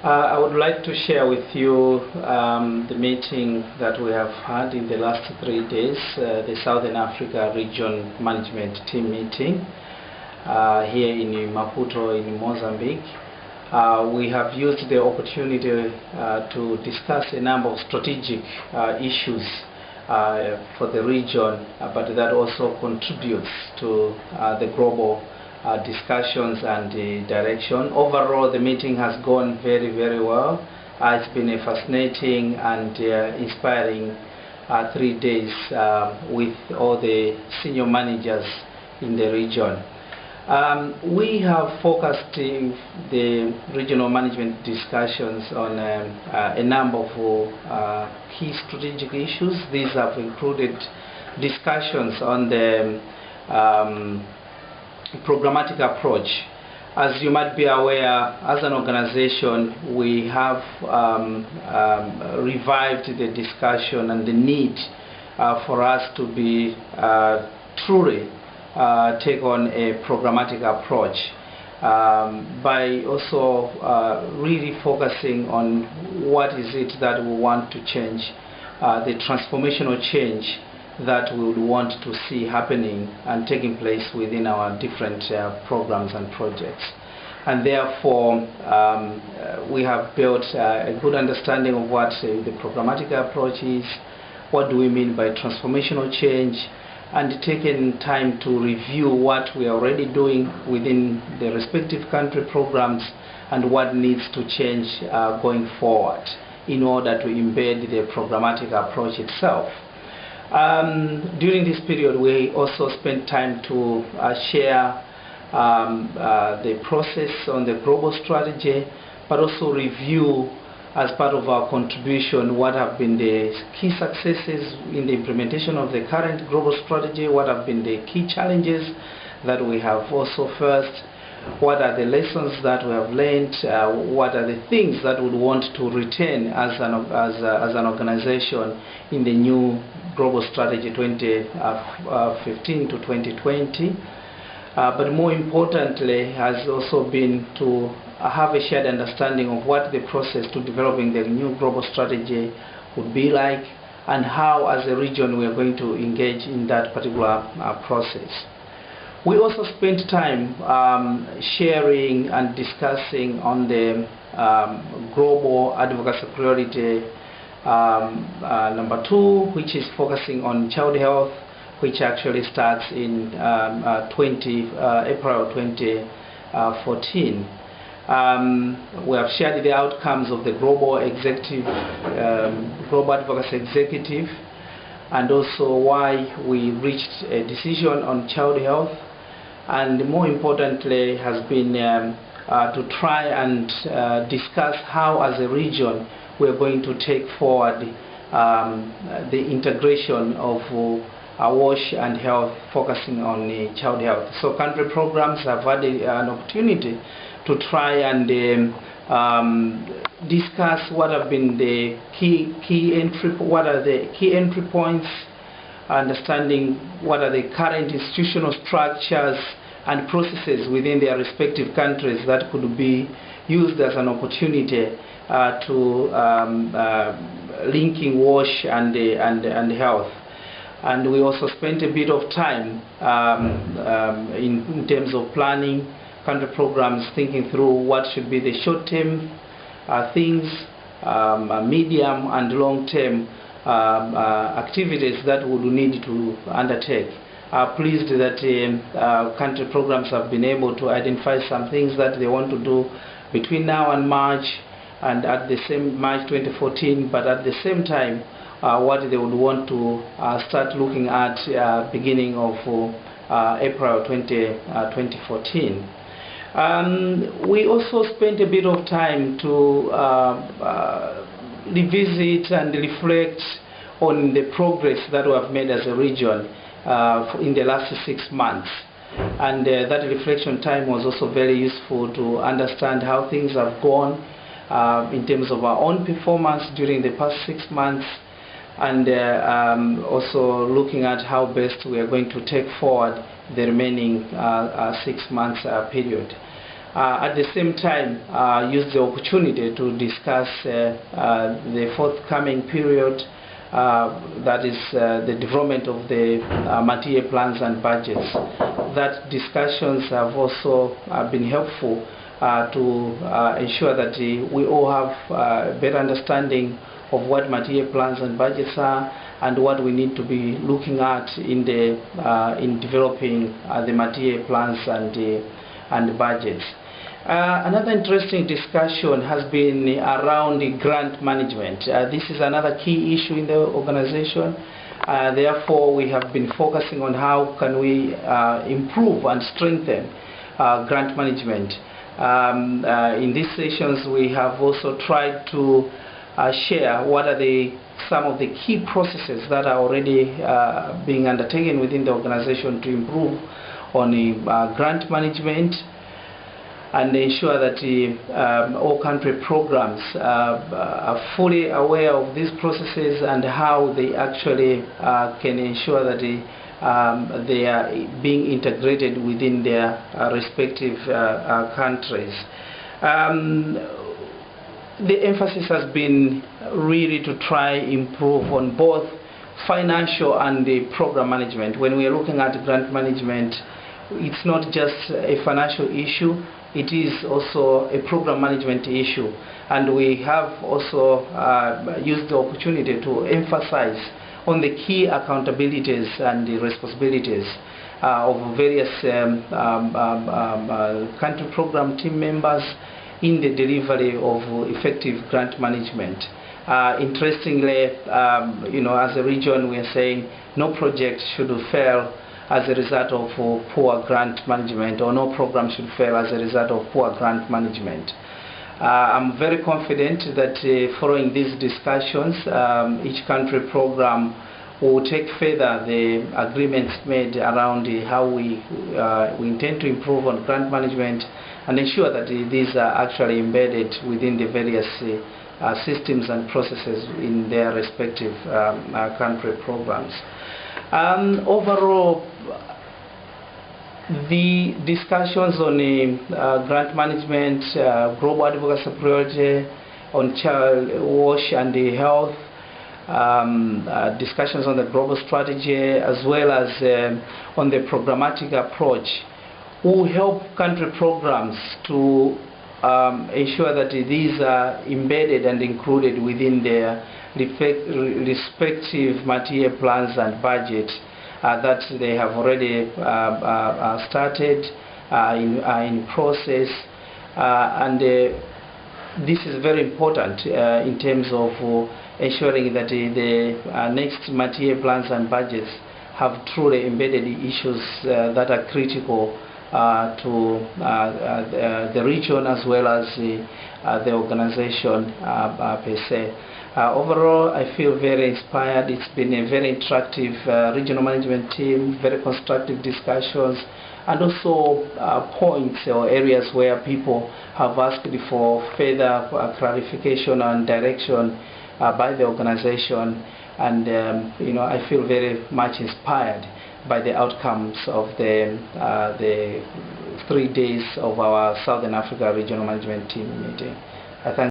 I would like to share with you the meeting that we have had in the last 3 days, the Southern Africa Region Management Team meeting here in Maputo in Mozambique. We have used the opportunity to discuss a number of strategic issues for the region, but that also contributes to the global discussions and direction. Overall, the meeting has gone very, very well. It's been a fascinating and inspiring 3 days with all the senior managers in the region. We have focused the regional management discussions on a number of key strategic issues. These have included discussions on the programmatic approach. As you might be aware, as an organization, we have revived the discussion and the need for us to be truly take on a programmatic approach by also really focusing on what is it that we want to change, the transformational change that we would want to see happening and taking place within our different programs and projects. And therefore, we have built a good understanding of what the programmatic approach is, what do we mean by transformational change, and taken time to review what we are already doing within the respective country programs and what needs to change going forward in order to embed the programmatic approach itself. During this period, we also spent time to share the process on the global strategy, but also review as part of our contribution what have been the key successes in the implementation of the current global strategy, what have been the key challenges that we have also faced, what are the lessons that we have learned, what are the things that we want to retain as an organization in the new global strategy 2015 to 2020. But more importantly has also been to have a shared understanding of what the process to developing the new global strategy would be like and how as a region we are going to engage in that particular process. We also spent time sharing and discussing on the global advocacy priority number 2, which is focusing on child health, which actually starts in April 2014. We have shared the outcomes of the global advocacy executive, and also why we reached a decision on child health, and more importantly has been to try and discuss how as a region we are going to take forward the integration of WASH and health, focusing on child health. So country programs have had an opportunity to try and discuss what have been the key entry points, understanding what are the current institutional structures and processes within their respective countries that could be used as an opportunity to linking WASH and health. And we also spent a bit of time in terms of planning country programs, thinking through what should be the short-term things, medium and long-term activities that we would need to undertake. Pleased that country programs have been able to identify some things that they want to do between now and March, and at the same March 2014, but at the same time what they would want to start looking at beginning of April 2014. We also spent a bit of time to revisit and reflect on the progress that we have made as a region in the last 6 months. And that reflection time was also very useful to understand how things have gone in terms of our own performance during the past 6 months, and also looking at how best we are going to take forward the remaining 6 months period. At the same time, use the opportunity to discuss the forthcoming period, that is the development of the multi-year plans and budgets. That discussions have also been helpful to ensure that we all have a better understanding of what multi-year plans and budgets are and what we need to be looking at in developing the multi-year plans and budgets. Another interesting discussion has been around the grant management. This is another key issue in the organization. Therefore, we have been focusing on how can we improve and strengthen grant management. In these sessions, we have also tried to share what are some of the key processes that are already being undertaken within the organization to improve on grant management, and ensure that all country programs are fully aware of these processes and how they actually can ensure that they are being integrated within their respective countries. The emphasis has been really to try improve on both financial and the program management. When we are looking at grant management, it's not just a financial issue, it is also a program management issue, and we have also used the opportunity to emphasize on the key accountabilities and the responsibilities of various country program team members in the delivery of effective grant management. Interestingly, as a region, we are saying no project should fail as a result of poor grant management, or no program should fail as a result of poor grant management. I'm very confident that following these discussions, each country program will take further the agreements made around how we intend to improve on grant management and ensure that these are actually embedded within the various systems and processes in their respective country programs. Overall, the discussions on grant management, global advocacy priority, on child wash and the health, discussions on the global strategy, as well as on the programmatic approach, will help country programs to ensure that these are embedded and included within their respective multi-year plans and budgets that they have already started, in process, and this is very important in terms of ensuring that the next multi-year plans and budgets have truly embedded issues that are critical to the region as well as the organization per se. Overall, I feel very inspired. It's been a very interactive regional management team, very constructive discussions, and also points or areas where people have asked for further clarification and direction by the organization. And I feel very much inspired by the outcomes of the 3 days of our Southern Africa Regional Management Team meeting. I thank